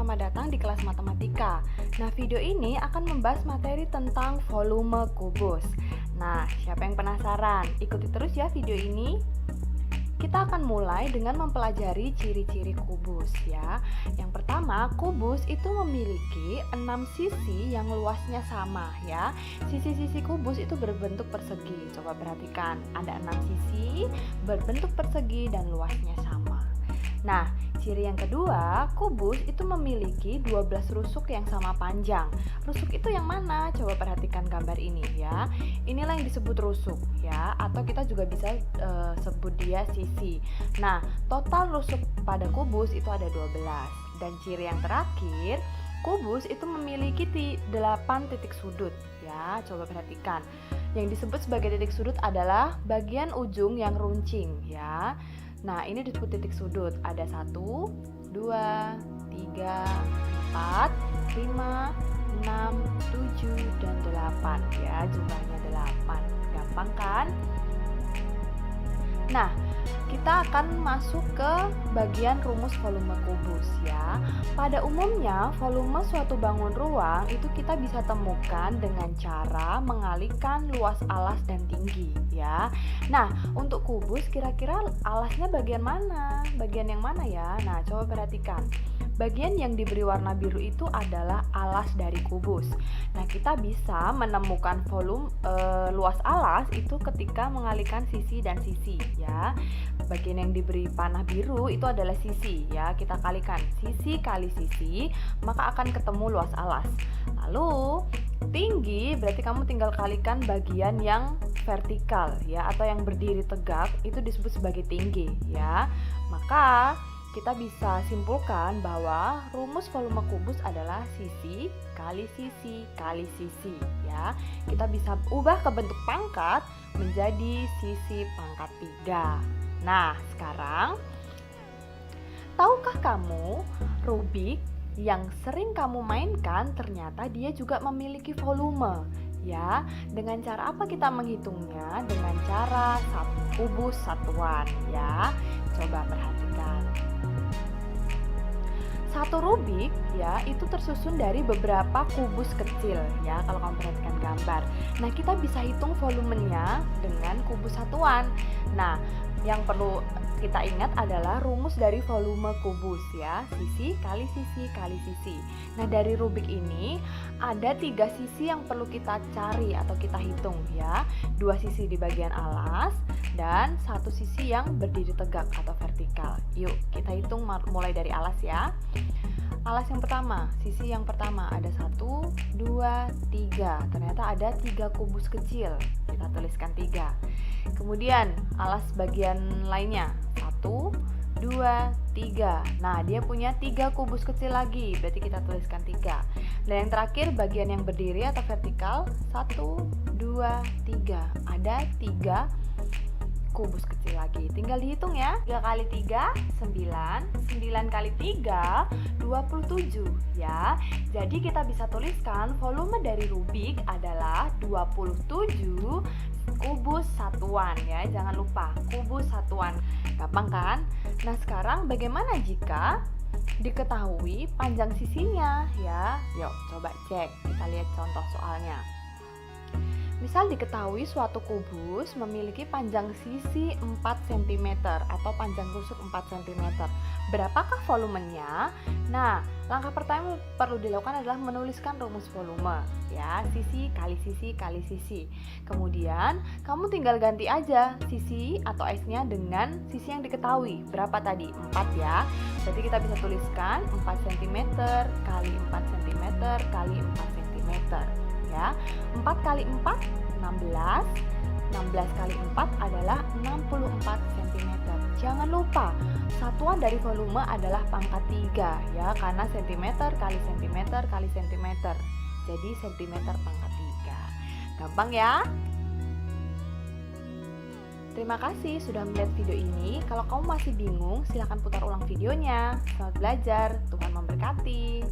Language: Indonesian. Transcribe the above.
selamat datang di kelas matematika. Nah, video ini akan membahas materi tentang volume kubus. Nah, siapa yang penasaran? Ikuti terus ya video ini. Kita akan mulai dengan mempelajari ciri-ciri kubus ya. Yang pertama, kubus itu memiliki 6 sisi yang luasnya sama ya. Sisi-sisi kubus itu berbentuk persegi. Coba perhatikan, ada 6 sisi berbentuk persegi dan luasnya sama. Nah, ciri yang kedua, kubus itu memiliki 12 rusuk yang sama panjang. Rusuk itu yang mana? Coba perhatikan gambar ini ya. Inilah yang disebut rusuk ya, atau kita juga bisa sebut dia sisi. Nah, total rusuk pada kubus itu ada 12. Dan ciri yang terakhir, kubus itu memiliki 8 titik sudut ya. Coba perhatikan. Yang disebut sebagai titik sudut adalah bagian ujung yang runcing ya. Nah, ini disebut titik sudut. Ada 1, 2, 3, 4, 5, 6, 7, dan 8 ya. Jumlahnya 8. Gampang kan? Nah, kita akan masuk ke bagian rumus volume kubus ya. Pada umumnya, volume suatu bangun ruang itu kita bisa temukan dengan cara mengalihkan luas alas dan tinggi ya. Nah, untuk kubus kira-kira alasnya bagian mana? Bagian yang mana ya? Nah, coba perhatikan. Bagian yang diberi warna biru itu adalah alas dari kubus. Nah, kita bisa menemukan volume luas alas itu ketika mengalihkan sisi dan sisi ya. Bagian yang diberi panah biru itu adalah sisi ya. Kita kalikan sisi kali sisi, maka akan ketemu luas alas. Lalu tinggi berarti kamu tinggal kalikan bagian yang vertikal ya, atau yang berdiri tegak itu disebut sebagai tinggi ya. Maka kita bisa simpulkan bahwa rumus volume kubus adalah sisi kali sisi kali sisi ya. Kita bisa ubah ke bentuk pangkat menjadi sisi pangkat 3. Nah, sekarang tahukah kamu Rubik yang sering kamu mainkan ternyata dia juga memiliki volume ya. Dengan cara apa kita menghitungnya? Dengan cara kubus satuan ya. Coba perhatikan. Satu Rubik ya itu tersusun dari beberapa kubus kecil ya, kalau kamu perhatikan gambar. Nah, kita bisa hitung volumenya dengan kubus satuan. Nah, yang perlu kita ingat adalah rumus dari volume kubus ya, sisi kali sisi kali sisi. Nah, dari Rubik ini ada 3 sisi yang perlu kita cari atau kita hitung ya. 2 sisi di bagian alas dan 1 sisi yang berdiri tegak atau vertikal. Yuk kita hitung mulai dari alas ya. Alas yang pertama, sisi yang pertama ada 1, 2, 3. Ternyata ada 3 kubus kecil. Kita tuliskan 3. Kemudian alas bagian lainnya 1, 2, 3. Nah, dia punya 3 kubus kecil lagi. Berarti kita tuliskan 3. Dan yang terakhir bagian yang berdiri atau vertikal 1, 2, 3. Ada 3 kubus kecil lagi. Tinggal dihitung ya. 3 kali 3 9, 9 kali 3 27 ya. Jadi kita bisa tuliskan volume dari Rubik adalah 27 kubus satuan ya. Jangan lupa kubus satuan. Gampang kan? Nah, sekarang bagaimana jika diketahui panjang sisinya ya? Yuk coba cek. Kita lihat contoh soalnya. Misal diketahui suatu kubus memiliki panjang sisi 4 cm atau panjang rusuk 4 cm. Berapakah volumenya? Nah, langkah pertama perlu dilakukan adalah menuliskan rumus volume ya, sisi kali sisi kali sisi. Kemudian kamu tinggal ganti aja sisi atau S-nya dengan sisi yang diketahui. Berapa tadi? 4 ya. Berarti kita bisa tuliskan 4 cm kali 4 cm kali 4 cm. Ya, 4 kali 4 16, 16 kali 4 adalah 64 cm. Jangan lupa satuan dari volume adalah pangkat 3 ya, karena cm kali cm kali cm. Jadi cm pangkat 3. Gampang ya? Terima kasih sudah melihat video ini. Kalau kamu masih bingung, silahkan putar ulang videonya. Selamat belajar, Tuhan memberkati.